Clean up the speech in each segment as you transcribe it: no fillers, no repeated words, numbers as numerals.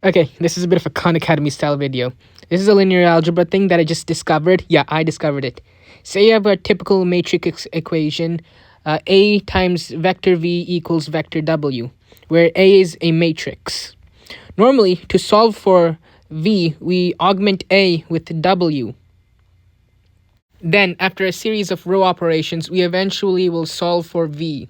Okay, this is a bit of a Khan Academy style video. This is a linear algebra thing that I just discovered. Yeah, I discovered it. Say you have a typical matrix equation, A times vector V equals vector W, where A is a matrix. Normally, to solve for V, we augment A with W. Then, after a series of row operations, we eventually will solve for V.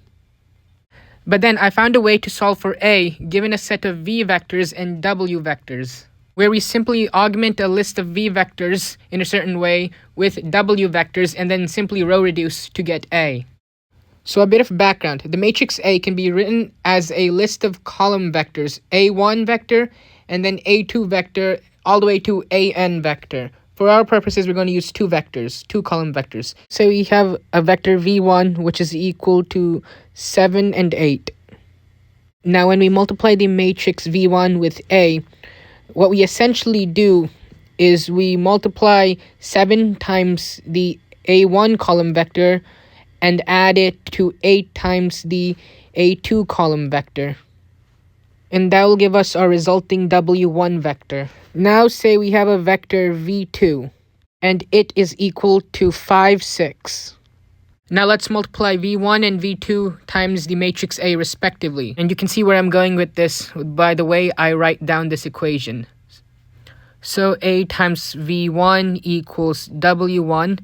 But then I found a way to solve for A given a set of V vectors and W vectors, where we simply augment a list of V vectors in a certain way with W vectors and then simply row reduce to get A. So a bit of background. The matrix A can be written as a list of column vectors, A1 vector and then A2 vector all the way to AN vector. For our purposes, we're going to use two vectors, two column vectors. So we have a vector v1, which is equal to 7 and 8. Now, when we multiply the matrix v1 with A, what we essentially do is we multiply 7 times the A1 column vector and add it to 8 times the A2 column vector. And that will give us our resulting W1 vector. Now say we have a vector v2, and it is equal to 5, 6. Now let's multiply v1 and v2 times the matrix A respectively. And you can see where I'm going with this by the way I write down this equation. So A times v1 equals w1,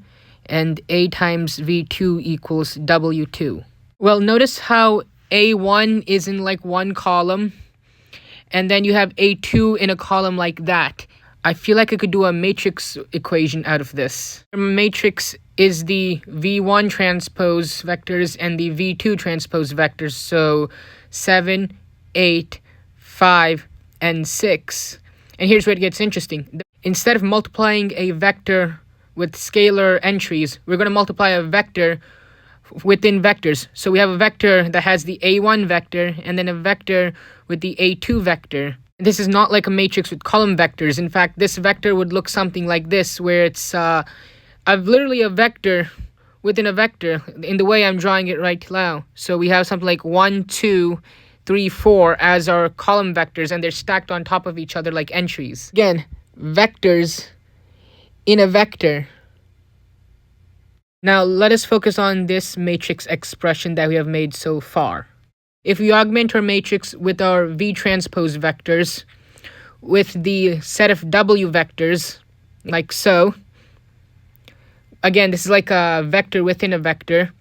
and A times v2 equals w2. Well, notice how A1 is in like one column, and then you have A2 in a column like that. I feel like I could do a matrix equation out of this. A matrix is the V1 transpose vectors and the V2 transpose vectors. So 7, 8, 5, and 6. And here's where it gets interesting. Instead of multiplying a vector with scalar entries, we're going to multiply a vector within vectors. So we have a vector that has the A1 vector and then a vector with the A2 vector. This is not like a matrix with column vectors. In fact, this vector would look something like this, where it's literally a vector within a vector in the way I'm drawing it right now. So we have something like 1, 2, 3, 4 as our column vectors, and they're stacked on top of each other like entries. Again, vectors in a vector. Now, let us focus on this matrix expression that we have made so far. If we augment our matrix with our V transpose vectors with the set of W vectors, like so, again, this is like a vector within a vector,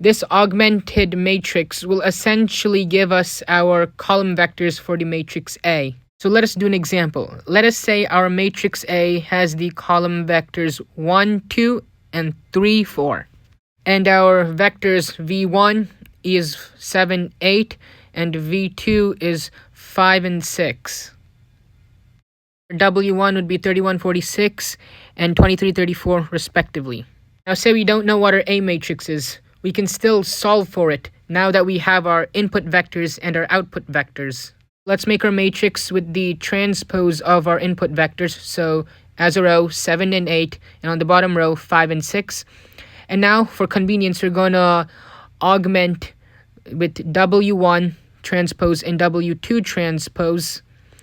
this augmented matrix will essentially give us our column vectors for the matrix A. So let us do an example. Let us say our matrix A has the column vectors 1, 2, and 3, 4. And our vectors v1 is 7, 8, and v2 is 5 and 6. W1 would be 31, 46, and 23, 34 respectively. Now say we don't know what our A matrix is. We can still solve for it now that we have our input vectors and our output vectors. Let's make our matrix with the transpose of our input vectors. So as a row, 7 and 8, and on the bottom row, 5 and 6. And now, for convenience, we're going to augment with W1 transpose and W2 transpose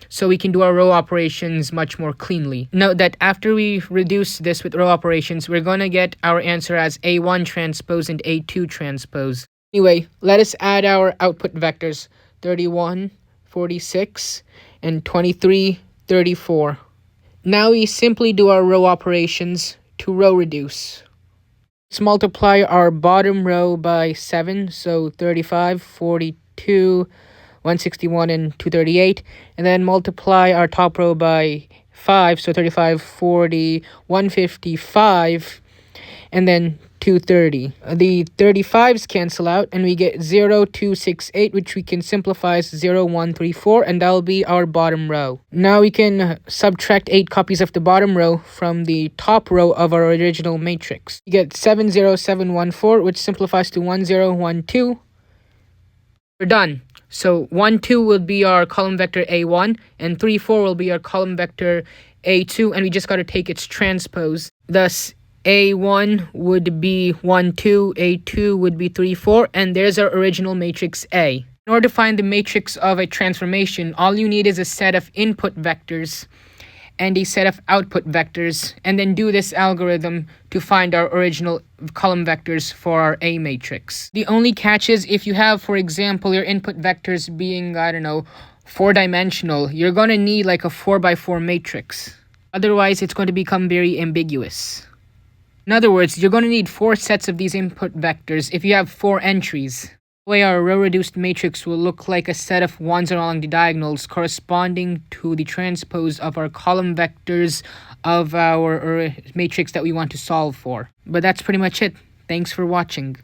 so we can do our row operations much more cleanly. Note that after we reduce this with row operations, we're going to get our answer as A1 transpose and A2 transpose. Anyway, let us add our output vectors, 31, 46, and 23, 34. Now we simply do our row operations to row reduce. Let's multiply our bottom row by 7, so 35, 42, 161, and 238. And then multiply our top row by 5, so 35, 40, 155, and then 230. The 35s cancel out, and we get 0, 2, 6, 8, which we can simplify as 0, 1, 3, 4, and that'll be our bottom row. Now we can subtract 8 copies of the bottom row from the top row of our original matrix. You get 7, 0, 7, 1, 4, which simplifies to 1, 0, 1, 2. We're done. So 1, 2 will be our column vector A1, and 3, 4 will be our column vector A2, and we just got to take its transpose. Thus, A1 would be 1, 2, A2 would be 3, 4, and there's our original matrix A. In order to find the matrix of a transformation, all you need is a set of input vectors and a set of output vectors, and then do this algorithm to find our original column vectors for our A matrix. The only catch is if you have, for example, your input vectors being, I don't know, 4-dimensional, you're going to need like a 4x4 matrix. Otherwise, it's going to become very ambiguous. In other words, you're going to need 4 sets of these input vectors if you have 4 entries. The way our row-reduced matrix will look like a set of ones along the diagonals corresponding to the transpose of our column vectors of our matrix that we want to solve for. But that's pretty much it. Thanks for watching.